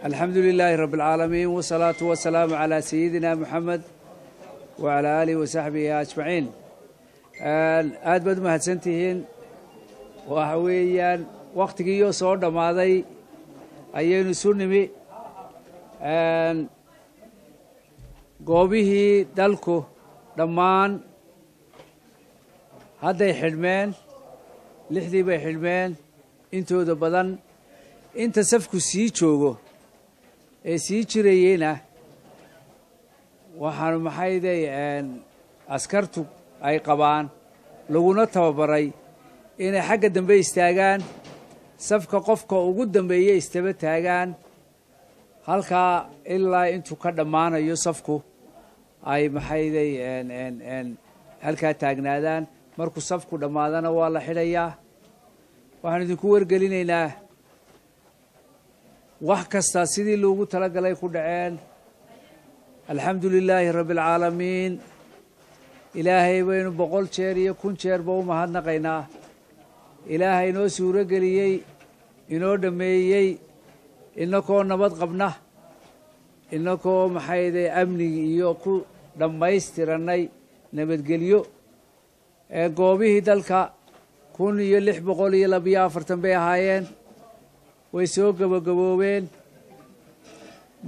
الحمد لله رب العالمين والصلاة والسلام على سيدنا محمد وعلى آله وصحبه أجمعين. aad baad mahadsantihiin waxa weeyaan waqtigii soo dhamaaday ayaynu isu nimi goobihii dalku dhammaan hadday xidhmeen lixdii bay xidhmeen intooda badan inta safku sii joogo ee sii jirayena waxaan maxayday askartu ay qabaan laguna tababaray inay xagga dambe istaagaan safka qofka ugu dambeeya istaba taagaan halkaa ilaa intuu ka dhammaanayo safku ay maxayday halkaa taagnaadaan markuu safku dhammaadana waa la xidhayaa waxaan idinku wargelinaynaa wax kasta sidii loogu talagalay ku dhaceen alxamdu lilaahi rabbi alcaalamiin ilaahay baynu 100 jeer iyo 1000 jeerba u mahadnaqaynaa ilaahay inoo suuro geliyey inoo dhameeyey inakoo nabad qabna inakoo maxayday amnigi iyo ku dhammaystiranay nabadgelyo ee goobihii dalka 1642 bay ahaayeen way soo gabagaboobeen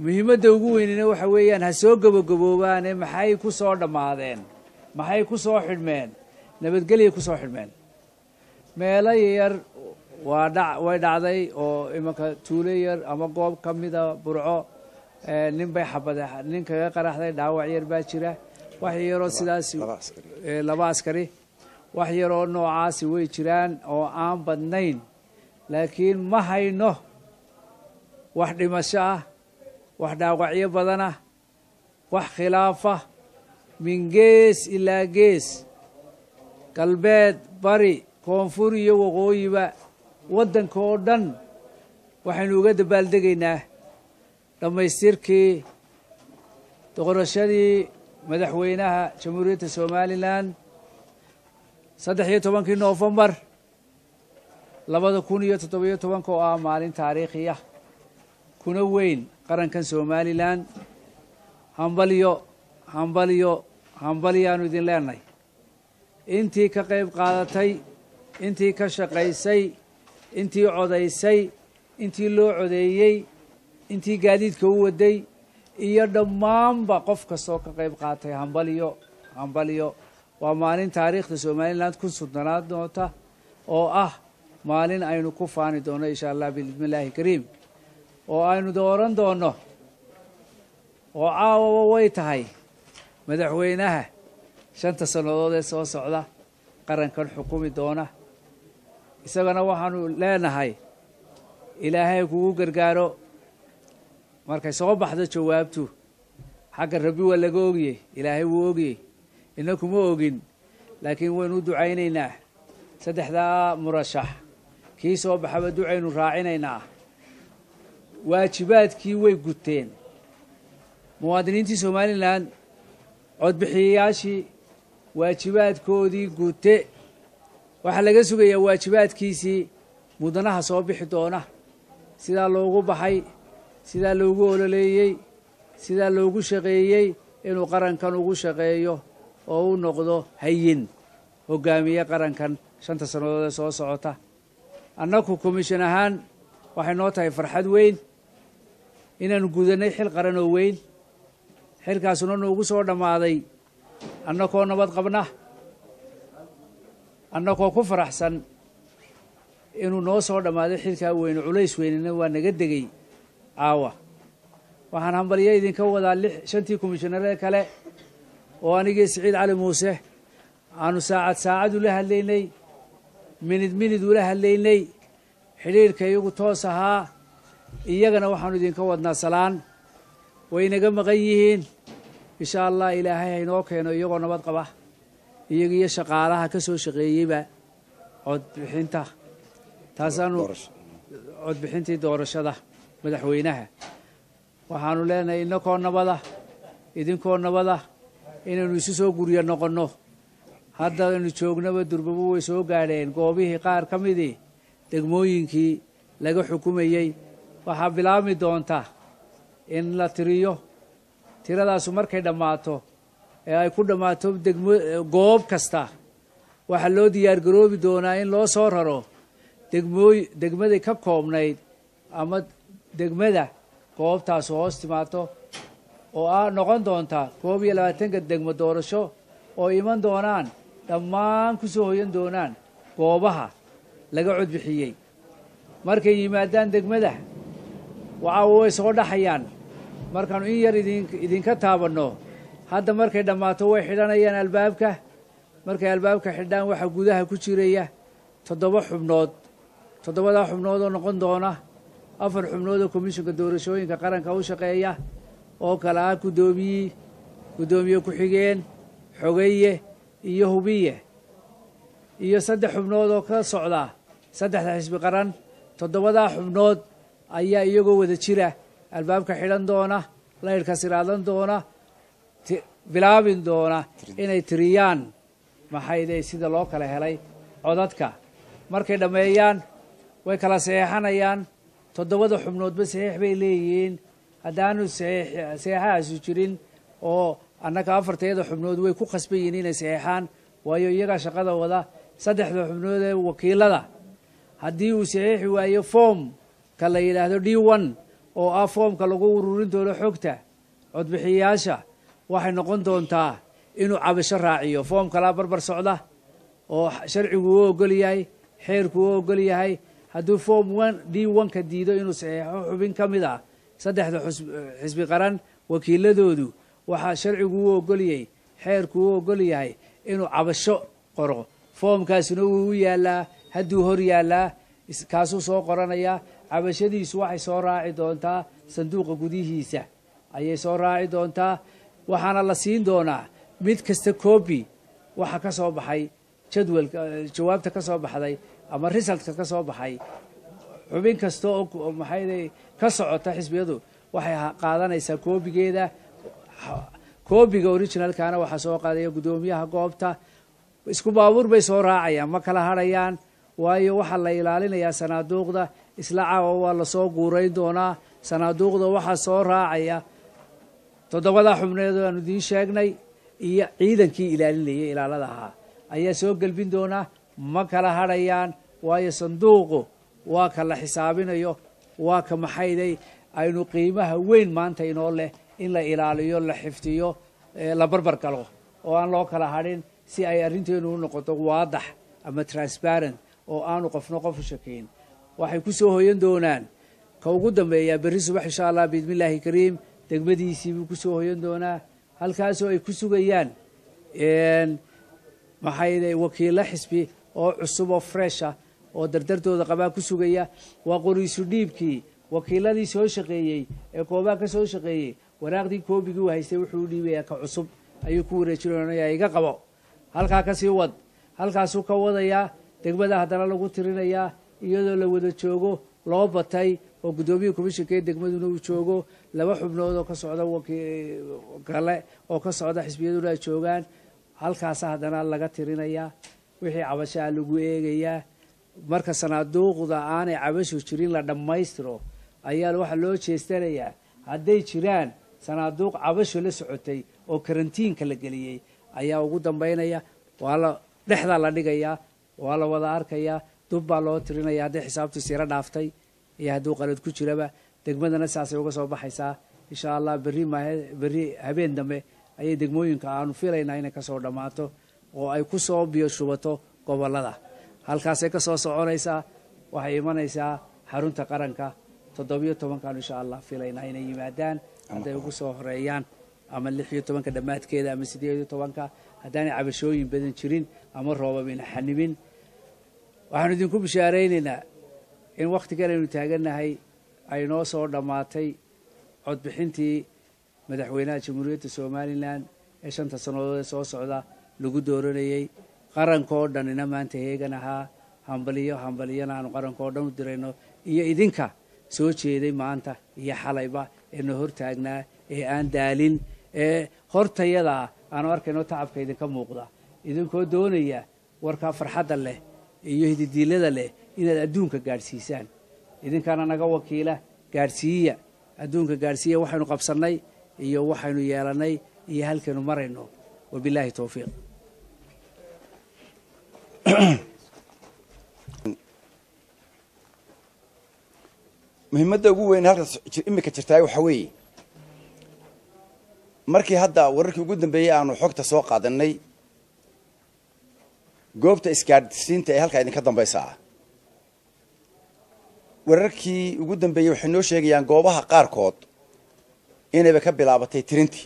muhiimadda ugu weynina waxa weeyaan ha soo gabagaboobaane maxay ku soo dhammaadeen maxay ku soo xidhmeen nabadgelyo ku soo xidhmeen meelo yar way dhacday oo imanka tuulo yar ama goob ka mida burco nin bay xabade nin kaga qaraxday dhaawac yar baa jira wax yaroo sidaas laba askari wax yaroo noocaasi way jiraan oo aan badnayn laakiin ma hayno wax dhimasho ah wax dhaawacyo badan ah wax khilaafa min gees ilaa gees galbeed bari koonfur iyo waqooyiba waddanka oo dhan waxaynu uga dabaaldegaynaa dhammaystirkii doorashadii madaxweynaha jamhuuriyadda somalilan 13 Noofembar 2017 oo ah maalin taariikhi ah kuna weyn qarankan somalilan hambalyaanu idin leenahay intii ka qayb qaadatay intii ka shaqaysay intii codaysay intii loo codeeyey intii gaadiidka u waday iyo dhammaanba qof kastoo ka qayb qaatay hambalyo waa maalin taariikhda somaliland ku sudnaan doonta oo ah maalin aynu ku faani doono insha allah bismillaahi kariim oo aynu dooran doono oo caawa way tahay madaxweynaha 5 sanadood ee soo socda qarankan xukumi doona isagana waxaanu leenahay ilaahay kugu gargaaro markay soo baxdo jawaabtu xagga rabbi waa laga ogiyey ilaahay wuu ogiyey inakuma ogin laakiin waynu ducaynaynaa saddexdaa murashax kii soo baxaba ducaynu raacinaynaa waajibaadkii way guteen muwaadiniintii somaliland codbixiyayaashii waajibaadkoodii gute waxaa laga sugayaa waajibaadkiisii mudanaha soo bixi doona sidaa loogu baxay sidaa loogu ololeeyey sidaa loogu shaqeeyey inuu qarankan ugu shaqeeyo oo u noqdo hayin hogaamiye qarankan 5 sanadood ee soo socota annagu commission ahaan waxay noo tahay farxad weyn inaanu gudanay xil qaran oo weyn xilkaasuna noogu soo dhammaaday annagoo nabad qabna annagoo ku faraxsan inuu noo soo dhammaaday xilkaa weyn culays weynina waa naga degay caawa waxaan hambalyo idinka wadaa 5tii komishanaree kale oo anigii Siciid Cali Muuse aanu saacad ula hadlaynay minid ula hadlaynay xiriirka iyagu toos ahaa iyagana waxaanu idinka wadnaa salaan way naga maqan yihiin insha allah ilaahay inoo keeno iyagoo nabad qaba iyagiyo shaqaalaha ka soo shaqeeyeyba codbixinta taasaanu codbixintii doorashada madaxweynaha waxaanu leenahay inakoo nabada idinkoo nabada inaynu isu soo guriyo noqonno hadda aynu joognaba durbaba way soo gaadheen goobihii qaar ka midii degmooyinkii laga xukumayey waxaa bilaabmi doonta in la tiriyo tiradaasu markay dhammaato ee ay ku dhammaato goob kasta waxaa loo diyaargaroobi doonaa in loo soo raro degmaday ka koobnayd ama degmada goobtaasu hoos timaato oo noqon doonta 21 degmo doorasho oo iman doonaan dhammaan ku soo hoyan doonaan goobaha laga cod bixiyey markay yimaadaan degmada waxa way soo dhaxayaan markaan in yar idinka taabanno hadda markay dhammaato way xidhanayaan albaabka markay albaabka xidhaan waxa gudaha ku jiraya 7 xubnood 7 xubnood oo noqon doona 4 xubnood oo komishanka doorashooyinka qaranka u shaqeeya oo kala ah gudoomiye ku xigeen xogeeye iyo hubiye iyo 3 xubnood oo ka socda 3 xisbi qaran 7 xubnood ayaa iyagoo wada jira albaabka xidhan doona leerka siraadan doona bilaabin doona inay tiriyaan maxay sida loo kala helay codadka markay dhameeyaan way kala saxeexanayaan 7 xubnoodba saxiix bay leeyihiin haddaanu saxiixaasi jirin oo annaka 4 xubnood way ku khasbayeen inay saxiixaan waayo iyaga shaqada wada 3 xubnood ee wakiilada haddii uu saxiixi waayo form ka la yiraahdo D1 oo ah foomka lagu ururin doono xogta codbixiyaasha waxay noqon doontaa inuu cabasho raaciyo foom kala barbar socda oo sharcigu uu ogol yahay xeerku uu ogol yahay hadduu form D1 ka diido inuu saxiixo xubin ka mid ah 3 xisbi qaran wakiiladoodu waxa sharcigu uu ogol yahay xeerku uu ogol yahay inuu cabasho qoro foomkaasina uu yaalaa hadduu hor yaalaa kaasuu soo qoranaya cabashadiisu waxay soo raaci doontaa sanduuqa gudihiisa ayay soo raaci doontaa waxaana la siin doonaa mid kasta copy waxa ka soo baxay jadwalka jawaabta ka soo baxday ama resultka ka soo baxay xubin kasta oo maxay ka socota xisbiyadu waxay qaadanaysaa koobigeeda koobiga originalkaana waxa soo qaadaya gudoomiyaha goobta isku baabuur bay soo raacayaan ma kala harayaan waayo waxa la ilaalinayaa sanaaduuqda isla caawa waa la soo guurayn doonaa sanaaduuqda waxa soo raacaya 7 xubnood oo aanu diin sheegnay iyo ciidankii ilaalinayay ilaaladaha ayaa soo galbin doonaa ma kala harayaan waayo sanduuqu waa ka la xisaabinayo waa ka maxayday aynu qiimaha weyn maanta inoo leh in la ilaaliyo la xiftiyo la barbar galo oo aan loo kala harin si ay arrinteenu u noqoto waadax ama transparent oo aanu qofno qof shakiin waxay ku soo hoyan doonaan ka ugu dambeeya berri subax insha Allah bismillaahi kariim degmadiisii ku soo hoyan doonaa halkaas oo ay ku sugayaan maxay wakiilo xisbi oo cusub oo fresh ah oo dardartooda qabaa ku sugaya waa qoriisu dhiibkii wakiiladii soo shaqeeyay ee koobaha ka soo shaqeeyay waraaqdii koobigii uu haystay wuxuu dhiibayaa ka cusub ayuu ku wareejinayaa iga qabo halkaa ka sii wad halkaasuu ka wadayaa degmada haddana lagu tirinayaa iyadoo la wada joogo loo batay oo gudoomiyaha komishanka degmaduna uu joogo 2 xubnood oo ka socda kale oo ka socda xisbiyaduna ay joogaan halkaas haddana laga tirinayaa wixii cabashaa lagu eegayaa marka sanaaduuqda aanay cabasho jirin la dhammaystiro ayaa waxa loo jeestanayaa hadday jiraan sanaaduuq cabasho la socotay oo karantiinka la geliyay ayaa ugu dambeynaya waa la dhexda la dhigayaa waa la wada arkayaa dub baa loo tirinayaa hadday xisaabtu sira dhaaftay iyo hadduu qalad ku jiraba degmadana saasay uga soo baxaysaa insha Allah berri habeen dambe ayay degmooyinka aanu filaynaa inay ka soo dhammaato oo ay ku soo biyo shubato gobolada halkaasay ka soo soconaysaa waxay imanaysaa xarunta qaranka 17 insha Allah filaynaa inay yimaadaan hadday ugu soo horeeyaan ama 16 dhamaadkeeda ama 18 haddaanay cabashooyin badan jirin ama roobabina xanimin waxaan idinku bishaareynaa in waqtigan aynu taaganahay ay noo soo dhamaatay codbixintii madaxweynaha jamhuuriyadda Soomaaliland ee 5 sanadood soo socda lagu dooranayay qarankoo dhanina maanta heegan ahaa hambaliyana aanu qarankoo dhan u dirayno iyo idinka soo jeeday maanta iyo xalayba ee noo hortaagnaa ee aan daalin ee hortayada aanu arkayno tacabka idinka muuqda idinkoo doonaya warka farxadda leh iyo hididiilada leh inaad adduunka gaarsiisaan idinkana naga wakiila gaarsiiya adduunka gaarsiiya waxaynu qabsannay iyo waxaynu yeelannay iyo halkaynu marayno wabilaahi towfiiq. muhiimadda ugu weyn halkaas imika jirtaa waxa weeye markii hadda wararkii ugu dambeeyay aanu xogta soo qaadanay goobta isgaadhsiinta ee halkaa idinka dambaysa ah wararkii ugu dambeeyey waxay noo sheegayaan goobaha qaarkood inayba ka bilaabatay tirintii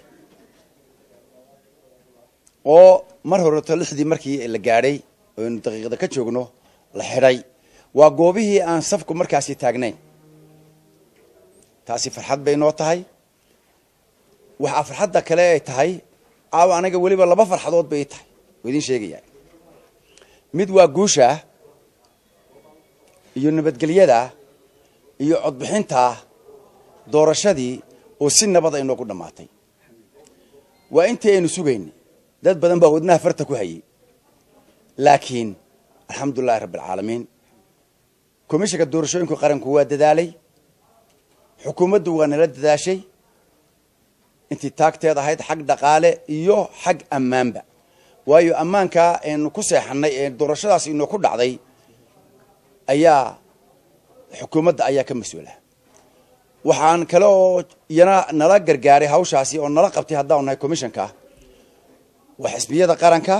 oo mar horeto 6dii markii la gaadhay oo daqiiqada ka joogno la xidhay waa goobihii aan safku markaasi taagnayn taasi farxad bay noo tahay waxa farxadda kale ay tahay aniga weliba 2 farxadood bay tahay oo idin sheegaya mid waa guusha iyo nabadgelyada iyo codbixinta doorashadii oo si nabad ah inoo ku dhamaatay waa intii aynu sugaynay dad badan baa wadnaha farta ku hayay laakiin alxamdulillahi rabbil caalamiin komishiga doorashooyinka qaranku waa dadaalay xukuumaddu waa nala dadaashay intii taagteed ahayd xag dhaqaale iyo xag ammaanba waayo ammaanka aynu ku seexannay ee doorashadaas inoo ku dhacday ayaa xukuumadda ayaa ka mas-uula waxaan kale oo iyana nala gargaaray hawshaasi oo nala qabtay haddaan nahay komishanka waa xisbiyada qaranka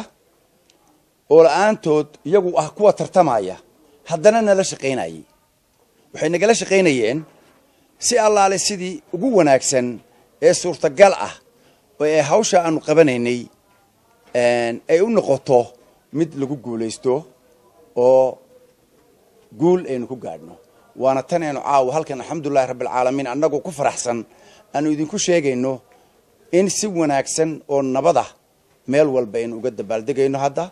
oo la'aantood iyagu ah kuwa tartamaya haddana nala shaqaynayay waxay nagala shaqaynayeen si allaale sidii ugu wanaagsan ee suurtagal ah oo ay hawsha aanu qabanaynay ay u noqoto mid lagu guulaysto oo guul aynu ku gaadhno waana tan aynu caawa halkan alxamdulillahi rabbil caalamiin annagu ku faraxsan aanu idinku sheegayno in si wanaagsan oo nabada meel walba aynu uga dabaaldegayno hadda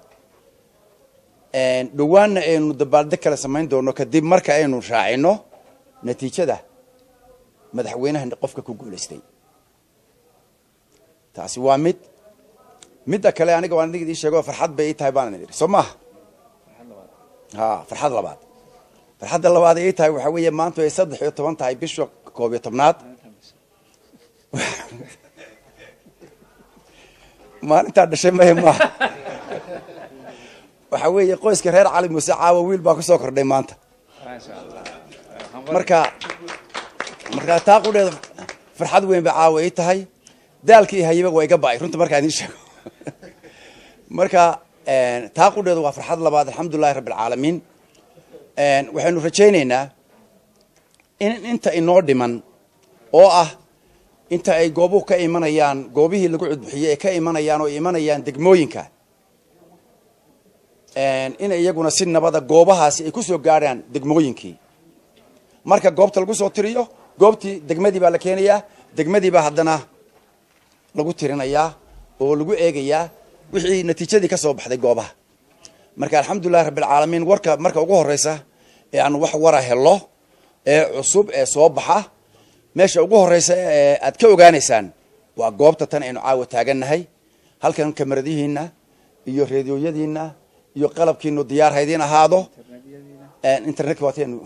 dhawaanna aynu dabaaldeg kala samayn doono kadib marka aynu raacino natiijada madaxweynaha qofka ku guulaystay taasi waa midda kale aniga waan idin sheego farxad bay tahay baan idin soo maaha farxad labaad farxadda labaad ay tahay waxa weeye maanta ay 13 tahay bisha 11aad maalinta dhashay ma waxa weeye qoyska reer Cali Muuse caawa wiil baa ku soo kordhay maanta marka taaqudheeda farxad weyn baa caawa ay tahay daalkii hayba way iga baay runta marka idin sheego marka taaqudheedu waa farxad labaad alxamdulillahi rabbil caalamiin waxaanu rajaynaynaa in inta inoo dhiman oo ah inta ay goobuhu ka imanayaan goobihii lagu cudbixiyay ay ka imanayaan oo imanayaan degmooyinka in iyaguna si nabada goobahaasi ay ku soo gaaraan degmooyinkii marka goobta lagu soo tiriyo goobtii degmadii baa la keenayaa degmadii baa haddana lagu tirinayaa oo lagu eegayaa wixii natiijadii ka soo baxday goobaha marka alxamdulillahi rabbil caalamiin warka marka ugu horeysa ee aan wax wara helo ee cusub ee soo baxa meesha ugu horeysa ee aad ka ogaanaysaan waa goobta tan aynu caawa taagannahay halkan kamaradihiina iyo reediyoyadiina iyo qalabkiinu diyaar haydin ahaado internet waataynu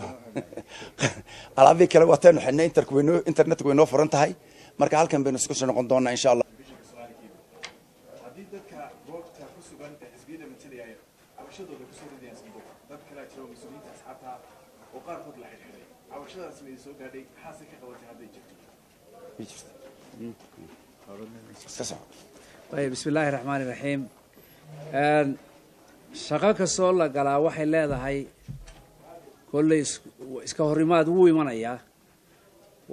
alaabii kale waataynu xidhnay internet way noo furan tahay marka halkan baynu isku soo noqon doonaa insha allah طيب بسم الله الرحمن الرحيم shaqo kastoo la galaa waxay leedahay kolley iska horimaad wuu imanayaa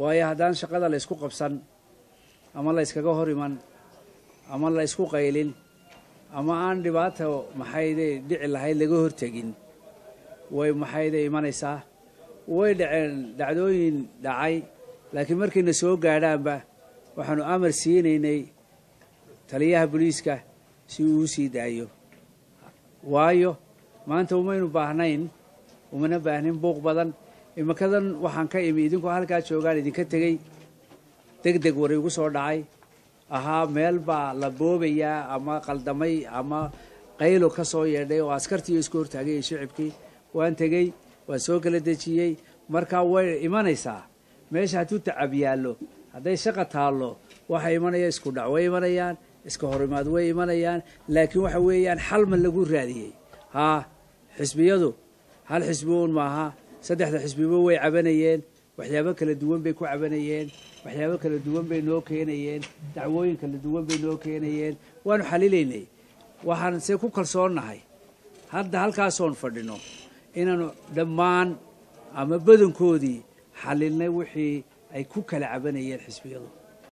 waayo haddaan shaqada la isku qabsan ama la iskaga hor iman ama la isku qaylin ama aan dhibaato maxayde dhici lahayd laga hortegin way maxayde imanaysaa way dhaceen dhacdooyin dhacay laakiin markayna soo gaadhaanba waxaanu amar siinaynay taliyaha booliiska si uu u sii daayo waayo maanta umaynu baahnayn umana baahnin buuq badan imakadan waxaan ka imi idinkoo halkaa joogaan idinka tegey degdeg war igu soo dhacay ahaa meel baa la boobayaa ama qaldamay ama qaylo ka soo yeedhay oo askartii isku hortaagay iyo shicibkii waan tegey waan soo kala dejiyey markaa way imanaysaa meesha hadduu tacab yaallo hadday shaqa taallo waxa imanaya isku dhac way imanayaan iska horimaad way imanayaan laakiin waxa weeyaan xal ma lagu raadiyey haa xisbiyadu hal xisbi uun maaha saddexda xisbiba way cabanayeen waxyaabo kala duwan bay ku cabanayeen waxyaabo kala duwan bay noo keenayeen dacwooyin kala duwan bay noo keenayeen waanu xalilaynay waxaan se ku kalsoonnahay hadda halkaasoon fadhino inaanu dhammaan ama badankoodii xalilnay wixii ay ku kala cabanayeen xisbiyadu